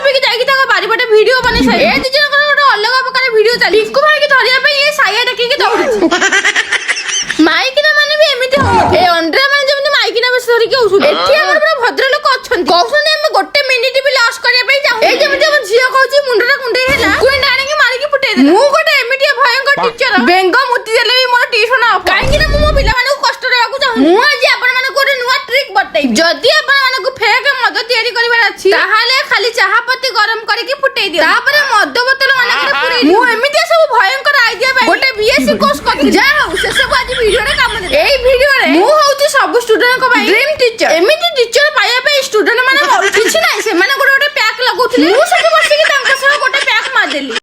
ଛପିକି ଯାଇକି ତାଙ୍କ ବାରିପଟେ ଭିଡିଓ ବନେଇ ସାରି ଏ ଦି ଜଣଙ୍କର ଗୋଟେ ଅଲଗା ପ୍ରକାର ଭିଡିଓ ଚାଲି ପିଙ୍କୁ ଭାଇକି ଧରିବା ପାଇଁ ଏ ସାଇଆ ଟେକିକି ଦୌଡୁଛି। ମାଇକିନା ମାନେ ବି ଏମିତି ହଉ ଏ ଅଣ୍ଡ୍ରା ମାନେ ଯେମିତି ମାଇକିନା ବେଶ ଧରିକି ଆଉଛନ୍ତି। ଏଠି ଆମର ପୁରା ଭଦ୍ରଲୋକ ଅଛନ୍ତି କହୁଛନ୍ତି ଆମେ ଗୋଟେ ମିନିଟ ବି ଲସ୍ କରିବା ପାଇଁ ଚାହୁଁ। ଏଇ ଯେମିତି ଆମ ଝିଅ କହୁଛି ମୁଣ୍ଡଟା କୁଣ୍ଡେଇ ହେଲା କୁଇଣ୍ଟ ଆଣିକି ମାରିକି ଫୁଟେଇ ଦେଲା। ମୁଁ ଗୋଟେ ଏମିତି ଭୟଙ୍କର ଟିଚର ବେଙ୍ଗ ମୁତି ଦେଲେ ବି ମୋର ଟିଉସନ ଅଫ କାହିଁକି ନା ମୁଁ ମୋ ପିଲାମାନଙ୍କୁ କଷ୍ଟ ଦେବାକୁ ଚାହୁଁ। ମୁଁ ଆଜି ଆପଣମାନଙ୍କୁ ଗୋଟେ ନୂଆ ଟ୍ରିକ୍ ବତେଇବି। ଯଦି ଆପଣମାନଙ୍କୁ ଫେକ୍ ମଦ ତିଆରି କରିବାର ଅଛି ତାହେଲେ ଖାଲି ଚାହା ପତି ଗରମ କରିକି ଫୁଟେଇ ଦିଅ ତାପରେ ମଦ ବୋତଲ ମାନଙ୍କରେ ପୁରେଇ ଦିଅ। ମୁଁ ଏମିତି ସବୁ ଭୟଙ୍କର ଆଇଡିଆ ପାଇଁ ଗୋଟେ ବିଏସସି କୋର୍ସ କରିଥିଲି। ଯାହା ହଉ ସେସବୁ ଆଜି ଭିଡିଓରେ କାମ ଦେଲା। ଏଇ ଭିଡିଓରେ ମୁଁ ହଉଛି ସବୁ ଷ୍ଟୁଡେଣ୍ଟଙ୍କ ପାଇଁ ଡ୍ରିମ୍ ଟିଚର। ଏମିତି ଟିଚର ପାଇବା ପାଇଁ ଷ୍ଟୁଡେଣ୍ଟ ମାନେ କିଛି ନାହିଁ ସେମାନେ ଗୋଟେ ପ୍ୟାକ୍ ଲଗାଉଥିଲେ ମୁଁ ସେଠି ବସିକି ତାଙ୍କ ସହ ଗୋଟେ ପ୍ୟାକ୍ ମାରିଦେଲି।